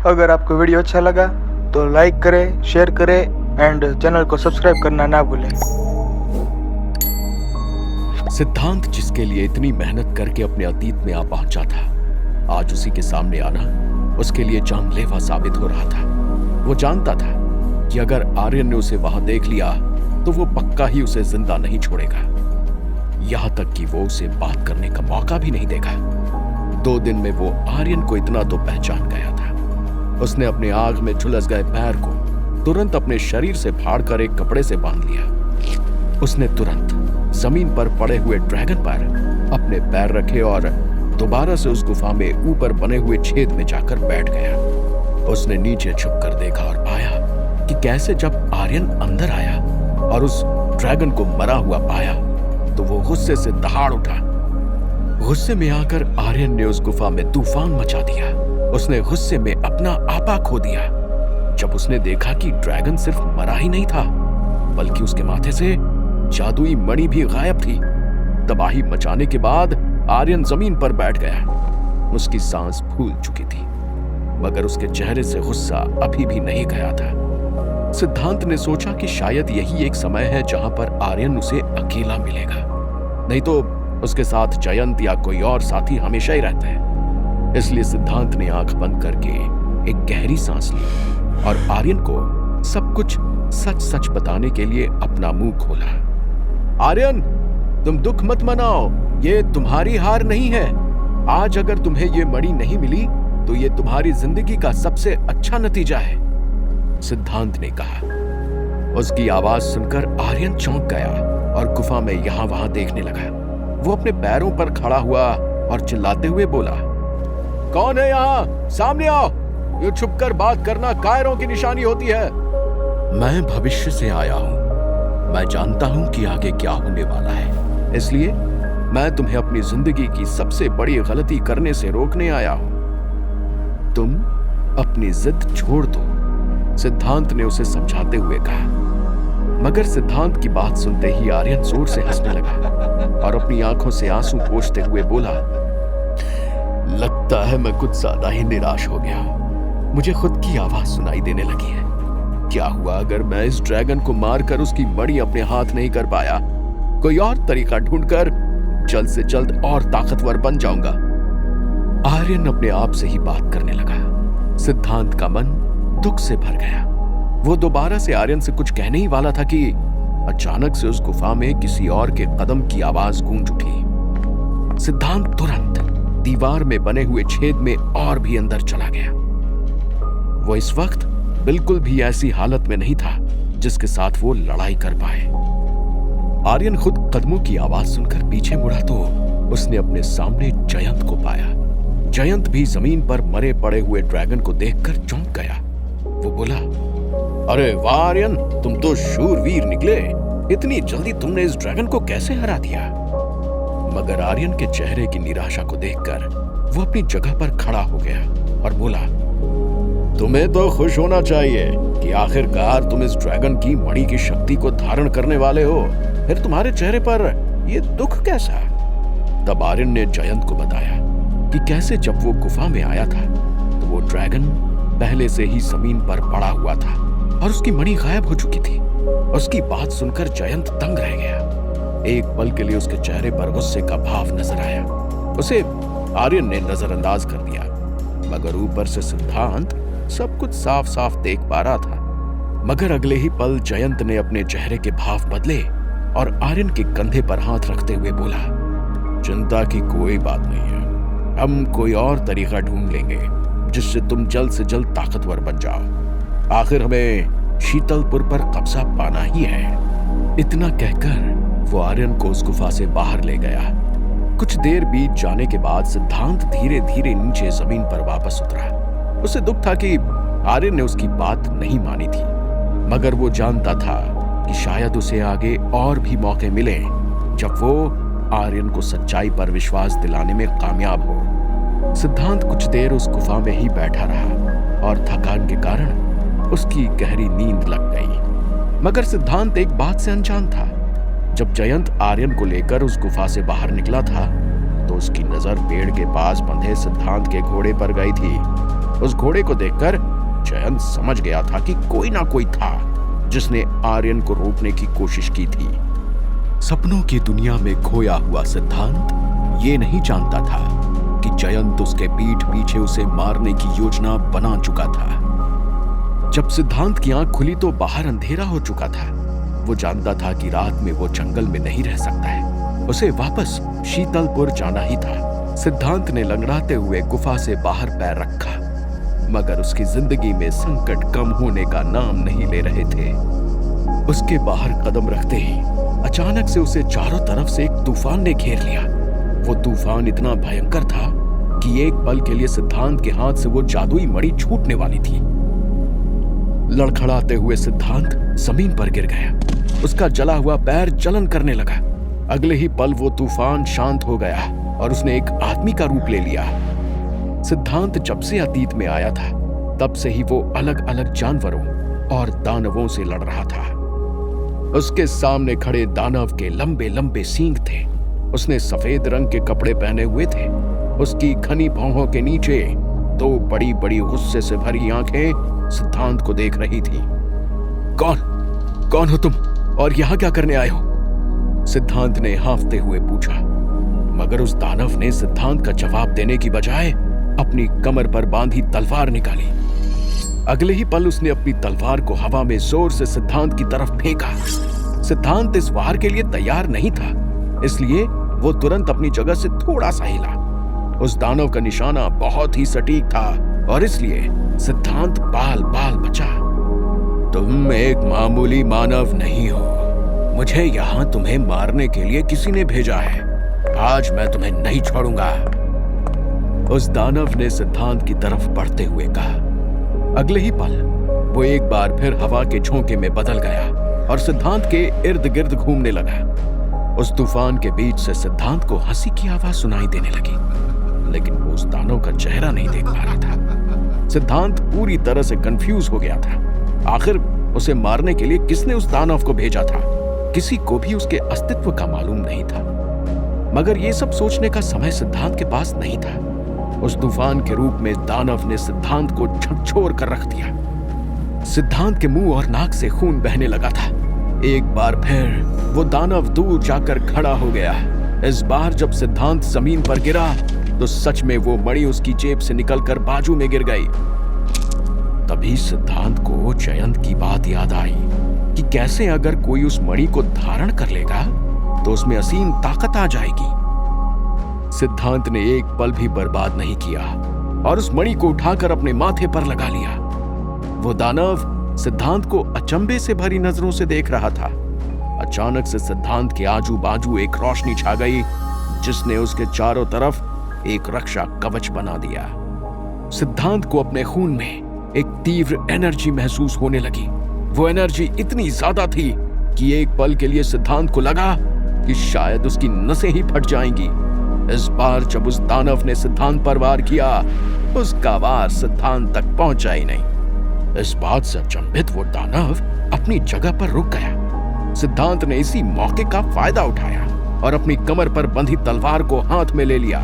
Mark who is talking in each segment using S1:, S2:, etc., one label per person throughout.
S1: अगर आपको वीडियो अच्छा लगा तो लाइक करें, शेयर करें एंड चैनल को सब्सक्राइब करना ना भूलें।
S2: सिद्धांत जिसके लिए इतनी मेहनत करके अपने अतीत में आ पहुंचा था, आज उसी के सामने आना उसके लिए जानलेवा साबित हो रहा था। वो जानता था कि अगर आर्यन ने उसे वहां देख लिया तो वो पक्का ही उसे जिंदा नहीं छोड़ेगा, यहां तक कि वो उसे बात करने का मौका भी नहीं देगा। 2 दिन में वो आर्यन को इतना तो पहचान गया था। उसने अपने आग में झुलस गए पैर को तुरंत अपने शरीर से फाड़कर एक कपड़े से बांध लिया। उसने तुरंत जमीन पर पड़े हुए ड्रैगन पर अपने पैर रखे और दोबारा से उस गुफा में ऊपर बने हुए छेद में जाकर बैठ गया। उसने नीचे झुककर देखा और पाया कि कैसे जब आर्यन अंदर आया और उस ड्रैगन को मरा हुआ पाया तो वो गुस्से से दहाड़ उठा। गुस्से में आकर आर्यन ने उस गुफा में तूफान मचा दिया। उसने गुस्से में अपना आपा खो दिया जब उसने देखा कि ड्रैगन सिर्फ मरा ही नहीं था बल्कि उसके माथे से जादुई मणि भी गायब थी। तबाही मचाने के बाद आर्यन जमीन पर बैठ गया। उसकी सांस फूल चुकी थी मगर उसके चेहरे से गुस्सा अभी भी नहीं गया था। सिद्धांत ने सोचा कि शायद यही एक समय है जहां पर आर्यन उसे अकेला मिलेगा, नहीं तो उसके साथ जयंत या कोई और साथी हमेशा ही रहता है। इसलिए सिद्धांत ने आंख बंद करके एक गहरी सांस ली और आर्यन को सब कुछ सच सच बताने के लिए अपना मुंह खोला। आर्यन, तुम दुख मत मनाओ, ये तुम्हारी हार नहीं है। आज अगर तुम्हें ये मणि नहीं मिली तो ये तुम्हारी जिंदगी का सबसे अच्छा नतीजा है, सिद्धांत ने कहा। उसकी आवाज सुनकर आर्यन चौंक गया और गुफा में यहां वहां देखने लगा। वो अपने पैरों पर खड़ा हुआ और चिल्लाते हुए बोला, कौन है यहाँ? सामने आओ। ये छुपकर बात करना कायरों की निशानी होती है। मैं भविष्य से आया हूं। मैं जानता हूं कि आगे क्या होने वाला है, इसलिए मैं तुम्हें अपनी जिंदगी की सबसे बड़ी गलती करने से रोकने आया हूं। तुम अपनी जिद छोड़ दो, सिद्धांत ने उसे समझाते हुए कहा। मगर सिद्धांत की बात सुनते ही आर्यन जोर से हंसने लगा और अपनी आंखों से आंसू पोंछते हुए बोला, लगता है मैं कुछ ज्यादा ही निराश हो गया हूं। मुझे खुद की आवाज सुनाई देने लगी है। क्या हुआ अगर मैं इस ड्रैगन को मारकर उसकी मणि अपने हाथ नहीं कर पाया? कोई और तरीका ढूंढकर जल्द से जल्द और ताकतवर बन जाऊंगा। आर्यन अपने आप से ही बात करने लगा। सिद्धांत का मन दुख से भर गया। वो दोबारा से आर्यन से कुछ कहने ही वाला था कि अचानक से उस गुफा में किसी और के कदम की आवाज गूंज उठी। सिद्धांत तुरंत दीवार में बने हुए छेद में और भी अंदर चला गया। वो इस वक्त बिल्कुल भी ऐसी हालत में नहीं था जिसके साथ वो लड़ाई कर पाए। आर्यन खुद कदमों की आवाज सुनकर पीछे मुड़ा तो उसने अपने सामने जयंत को पाया। जयंत भी जमीन पर मरे पड़े हुए ड्रैगन को देखकर चौंक गया। वो बोला, अरे वाह आर्यन, तुम तो शूरवीर निकले। इतनी जल्दी तुमने इस ड्रैगन को कैसे हरा दिया? मगर आर्यन के चेहरे की निराशा को देखकर वो अपनी जगह पर खड़ा हो गया और बोला, तुम्हें तो खुश होना चाहिए कि आखिरकार तुम इस ड्रैगन की मणि की शक्ति को धारण करने वाले हो। फिर तुम्हारे चेहरे पर यह दुख कैसा? तब आर्यन ने जयंत को बताया कि कैसे जब वो गुफा में आया था तो वो ड्रैगन पहले से ही जमीन पर पड़ा हुआ था और उसकी मणि गायब हो चुकी थी। उसकी बात सुनकर जयंत दंग रह गया। एक पल के लिए उसके चेहरे पर गुस्से का भाव नजर आया। उसे आर्यन ने नजरअंदाज कर दिया, मगर ऊपर से सिद्धांत सब कुछ साफ साफ देख पा रहा था। मगर अगले ही पल जयंत ने अपने चेहरे के भाव बदले और आर्यन के कंधे पर हाथ रखते हुए बोला, चिंता की कोई बात नहीं है। हम कोई और तरीका ढूंढ लेंगे जिससे तुम जल्द से जल्द ताकतवर बन जाओ। आखिर हमें शीतलपुर पर कब्जा पाना ही है। इतना कहकर वो आर्यन को उस गुफा से बाहर ले गया। कुछ देर बीत जाने के बाद सिद्धांत धीरे धीरे नीचे जमीन पर वापस उतरा। उसे दुख था कि आर्यन ने उसकी बात नहीं मानी थी, मगर वो जानता था कि शायद उसे आगे और भी मौके मिले जब वो आर्यन को सच्चाई पर विश्वास दिलाने में कामयाब हो। सिद्धांत कुछ देर उस गुफा में ही बैठा रहा और थकान के कारण उसकी गहरी नींद लग गई। मगर सिद्धांत एक बात से अनजान था। जब जयंत आर्यन को लेकर उस गुफा से बाहर निकला था तो उसकी नजर पेड़ के पास बंधे सिद्धांत के घोड़े पर गई थी। उस घोड़े को देखकर जयंत समझ गया था कि कोई ना कोई था जिसने आर्यन को रोकने की कोशिश की थी। सपनों की दुनिया में खोया हुआ सिद्धांत ये नहीं जानता था कि जयंत उसके पीठ पीछे उसे मारने की योजना बना चुका था। जब सिद्धांत की आंख खुली तो बाहर अंधेरा हो चुका था। वो जानता था कि रात में वो जंगल में नहीं रह सकता है, उसे वापस शीतलपुर जाना ही था। सिद्धांत ने लंगड़ाते हुए गुफा से बाहर पैर रखा, मगर उसकी जिंदगी में संकट कम होने का नाम नहीं ले रहे थे। उसके बाहर कदम रखते ही अचानक से उसे चारों तरफ से एक तूफान ने घेर लिया। वो तूफान इतना भयंकर था कि एक पल के लिए सिद्धांत के हाथ से वो जादुई मणि छूटने वाली थी। लड़खड़ाते हुए सिद्धांत जमीन पर गिर गया। उसका जला हुआ पैर जलन करने लगा। अगले ही पल वो तूफान शांत हो गया और उसने एक आदमी का रूप ले लिया। सिद्धांत जब से अतीत में आया था तब से ही वो अलग अलग जानवरों और दानवों से लड़ रहा था। उसके सामने खड़े दानव के लंबे लंबे सींग थे। उसने सफेद रंग के कपड़े पहने हुए थे। उसकी घनी भौहों के नीचे दो बड़ी बड़ी गुस्से से भरी आंखें सिद्धांत को देख रही थी। कौन हो तुम और यहां क्या करने आए हो? सिद्धांत ने हांफते हुए पूछा, मगर उस दानव ने सिद्धांत का जवाब देने की बजाय अपनी कमर पर बांधी तलवार निकाली। अगले ही पल उसने अपनी तलवार को हवा में जोर से सिद्धांत की तरफ फेंका। सिद्धांत इस वार के लिए तैयार नहीं था, इसलिए वो तुरंत अपनी जगह से थोड़ा सा हिला। उस दानव का निशाना बहुत ही सटीक था और इसलिए सिद्धांत बाल बाल बचा। तुम एक मामूली मानव नहीं हो। मुझे यहाँ तुम्हें मारने के लिए किसी ने भेजा है। आज मैं तुम्हें नहीं छोड़ूंगा, उस दानव ने सिद्धांत की तरफ बढ़ते हुए कहा। अगले ही पल वो एक बार फिर हवा के झोंके में बदल गया और सिद्धांत के इर्द गिर्द घूमने लगा। उस तूफान के बीच से सिद्धांत को हंसी की आवाज सुनाई देने लगी, लेकिन वो उस दानव का चेहरा नहीं देख पा रहा था। सिद्धांत पूरी तरह से कंफ्यूज हो गया था। आखिर उसे मारने के लिए किसने उस दानव को भेजा था? किसी को भी उसके अस्तित्व का मालूम नहीं था। मगर ये सब सोचने का समय सिद्धांत के पास नहीं था। उस तूफान के रूप में दानव ने सिद्धांत को झकझोर कर रख दिया। सिद्धांत के मुंह और नाक से खून बहने लगा था। एक बार फिर वो दानव दूर जाकर खड़ा हो गया। इस बार जब सिद्धांत जमीन पर गिरा तो सच में वो मणि उसकी जेब से निकलकर बाजू में गिर गई। तभी सिद्धांत को जयंत की बात याद आई कि कैसे अगर कोई उस मणि को धारण कर लेगा तो उसमें असीम ताकत आ जाएगी। सिद्धांत ने एक पल भी बर्बाद नहीं किया और उस मणि को उठाकर अपने माथे पर लगा लिया। वो दानव सिद्धांत को अचंभे से भरी नजरों से देख रहा था। अचानक से सिद्धांत के आजू बाजू एक रोशनी छा गई, जिसने उसके चारों तरफ एक रक्षा कवच बना दिया। सिद्धांत को अपने खून में एक तीव्र एनर्जी महसूस होने लगी। वो एनर्जी इतनी ज्यादा थी कि एक पल के लिए सिद्धांत को लगा कि शायद उसकी नसें ही फट जाएंगी। इस बार जब उस दानव ने सिद्धांत पर वार किया, उसका वार सिद्धांत तक पहुंचा ही नहीं। इस बात से अचंभित वो दानव अपनी जगह पर रुक गया। सिद्धांत ने इसी मौके का फायदा उठाया और अपनी कमर पर बंधी तलवार को हाथ में ले लिया।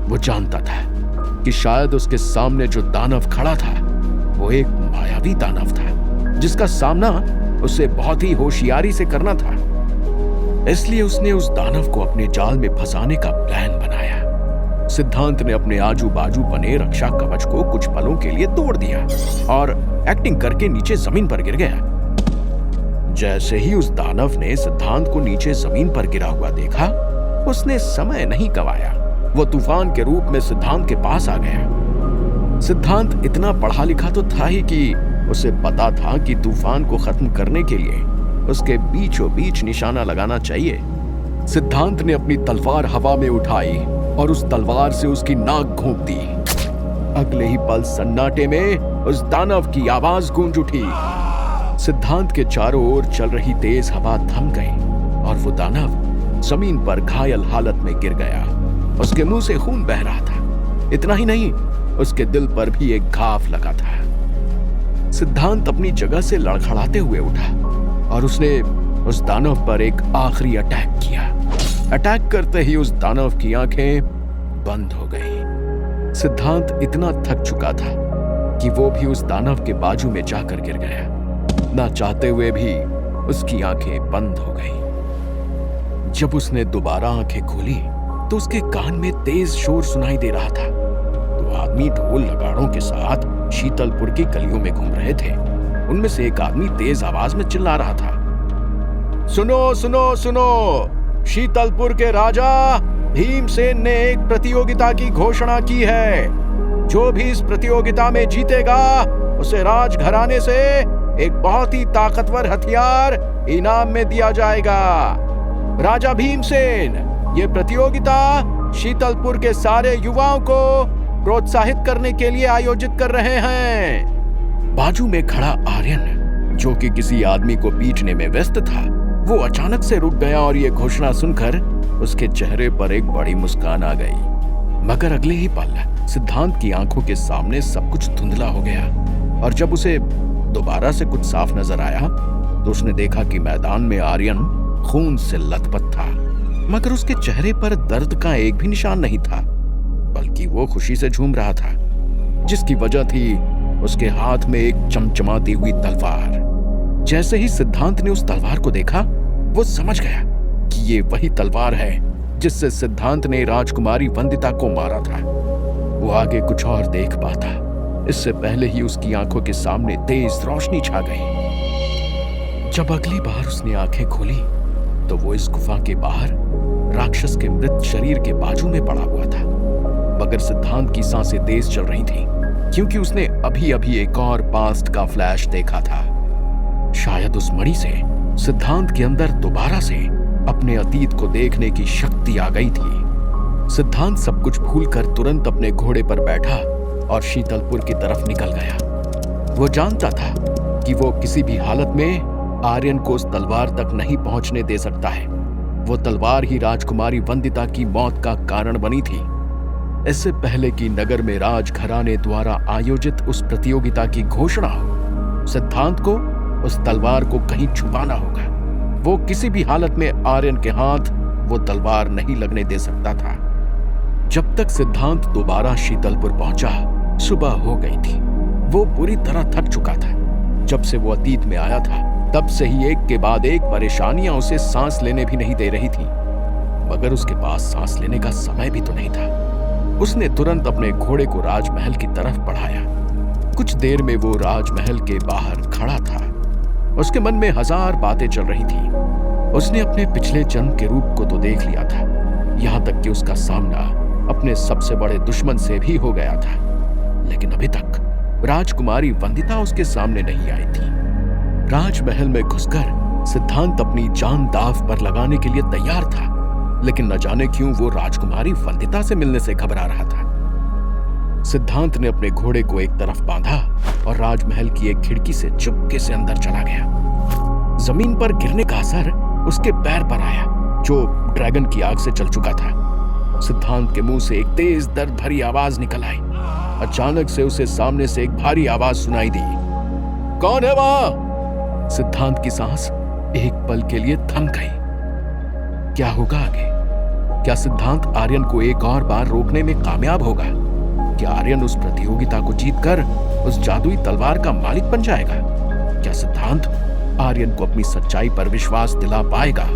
S2: वो जानता था कि शायद उसके सामने जो दानव खड़ा था वो एक मायावी दानव था, जिसका सामना उसे बहुत ही होशियारी से करना था। इसलिए उसने उस दानव को अपने जाल में फंसाने का प्लान बनाया। सिद्धांत ने अपने आजू बाजू बने रक्षा कवच को कुछ पलों के लिए तोड़ दिया और एक्टिंग करके नीचे जमीन पर गिर गया। जैसे ही उस दानव ने सिद्धांत को नीचे जमीन पर गिरा हुआ देखा, उसने समय नहीं गंवाया। वो तूफान के रूप में सिद्धांत के पास आ गया। सिद्धांत इतना पढ़ा लिखा तो था ही कि उसे पता था कि तूफान को खत्म करने के लिए उसके बीचों बीच निशाना लगाना चाहिए। सिद्धांत ने अपनी तलवार हवा में उठाई और उस तलवार से उसकी नाक घोंप दी। अगले ही पल सन्नाटे में उस दानव की आवाज गूंज उठी। सिद्धांत के चारों ओर चल रही तेज हवा थम गई और वो दानव जमीन पर घायल हालत में गिर गया। उसके मुंह से खून बह रहा था। इतना ही नहीं, उसके दिल पर भी एक घाव लगा था। सिद्धांत अपनी जगह से लड़खड़ाते हुए उठा और उसने उस दानव पर एक आखिरी अटैक किया। अटैक करते ही उस दानव की आंखें बंद हो गईं। सिद्धांत इतना थक चुका था कि वो भी उस दानव के बाजू में जाकर गिर गया। ना चाहते हुए भी उसकी आंखें बंद हो गई। जब उसने दोबारा आंखें खोली तो उसके कान में तेज शोर सुनाई दे रहा था। दो आदमी ढोल नगाड़ों के साथ शीतलपुर की गलियों में घूम रहे थे। उनमें से एक आदमी तेज आवाज में चिल्ला रहा था, सुनो सुनो सुनो, शीतलपुर के राजा भीमसेन ने एक प्रतियोगिता की घोषणा की है। जो भी इस प्रतियोगिता में जीतेगा उसे राजघराने से एक बहुत ही ताकतवर हथियार इनाम में दिया जाएगा। राजा भीमसेन ये प्रतियोगिता शीतलपुर के सारे युवाओं को प्रोत्साहित करने के लिए आयोजित कर रहे हैं। बाजू में खड़ा आर्यन, जो कि किसी आदमी को पीटने में व्यस्त था, वो अचानक से रुक गया और ये घोषणा सुनकर उसके चेहरे पर एक बड़ी मुस्कान आ गई। मगर अगले ही पल सिद्धांत की आंखों के सामने सब कुछ धुंधला हो गया और जब उसे दोबारा से कुछ साफ नजर आया तो उसने देखा कि मैदान में आर्यन खून से लथपथ था, मगर उसके चेहरे पर दर्द का एक भी निशान नहीं था, बल्कि वो खुशी से झूम रहा था, जिसकी वजह थी उसके हाथ में एक चमचमाती हुई तलवार। जैसे ही सिद्धांत ने उस तलवार को देखा, वो समझ गया कि ये वही तलवार है जिससे सिद्धांत ने राजकुमारी वंदिता को मारा था। वो आगे कुछ और देख पाता, इससे पहले ही उसकी आंखों के सामने तेज रोशनी छा गई। जब अगली बार उसने आंखें खोली तो वो इस गुफा के बाहर राक्षस के मृत शरीर के बाजू में पड़ा हुआ था। मगर सिद्धांत की सांसें तेज चल रही थीं, क्योंकि उसने अभी अभी एक और पास्ट का फ्लैश देखा था। शायद उस मणि से सिद्धांत के अंदर दोबारा से अपने अतीत को देखने की शक्ति आ गई थी। सिद्धांत सब कुछ भूलकर तुरंत अपने घोड़े पर बैठा और शीतलपुर की तरफ निकल गया। वो जानता था कि वो किसी भी हालत में आर्यन को उस तलवार तक नहीं पहुंचने दे सकता है। वो तलवार ही राजकुमारी वंदिता की मौत का कारण बनी थी। इससे पहले कि नगर में राजघराने द्वारा आयोजित उस प्रतियोगिता की घोषणा हो, सिद्धांत को उस तलवार को कहीं छुपाना होगा। वो किसी भी हालत में आर्यन के हाथ वो तलवार नहीं लगने दे सकता था। जब तक सिद्धांत दोबारा शीतलपुर पहुंचा, सुबह हो गई थी। वो पूरी तरह थक चुका था। जब से वो अतीत में आया था, तब से ही एक के बाद एक परेशानियां उसे सांस लेने भी नहीं दे रही थी। मगर उसके पास सांस लेने का समय भी तो नहीं था। उसने तुरंत अपने घोड़े को राजमहल की तरफ बढ़ाया। कुछ देर में वो राजमहल के बाहर खड़ा था। उसके मन में हजार बातें चल रही थी। उसने अपने पिछले जन्म के रूप को तो देख लिया था, यहां तक कि उसका सामना अपने सबसे बड़े दुश्मन से भी हो गया था, लेकिन अभी तक राजकुमारी वंदिता उसके सामने नहीं आई थी। राजमहल में घुसकर सिद्धांत अपनी जान दांव पर लगाने के लिए तैयार था, लेकिन न जाने क्यों वो राजकुमारी वंदिता से मिलने से घबरा रहा था। सिद्धांत ने अपने घोड़े को एक तरफ बांधा और राजमहल की एक खिड़की से चुपके से अंदर चला गया। जमीन पर गिरने का असर उसके पैर पर आया, जो ड्रैगन की आग से जल चुका था। सिद्धांत के मुंह से एक तेज दर्द भरी आवाज निकल आई। अचानक से उसे सामने से एक भारी आवाज सुनाई दी, कौन है वहां? सिद्धांत की सांस एक पल के लिए थम गई। क्या होगा आगे? क्या सिद्धांत आर्यन को एक और बार रोकने में कामयाब होगा? क्या आर्यन उस प्रतियोगिता को जीतकर उस जादुई तलवार का मालिक बन जाएगा? क्या सिद्धांत आर्यन को अपनी सच्चाई पर विश्वास दिला पाएगा?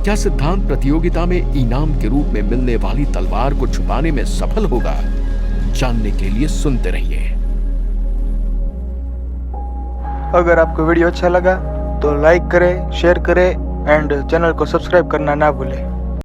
S2: क्या सिद्धांत प्रतियोगिता में इनाम के रूप में मिलने वाली तलवार को छुपाने में सफल होगा? जानने के लिए सुनते रहिए।
S1: अगर आपको वीडियो अच्छा लगा तो लाइक करें, शेयर करें एंड चैनल को सब्सक्राइब करना ना भूलें।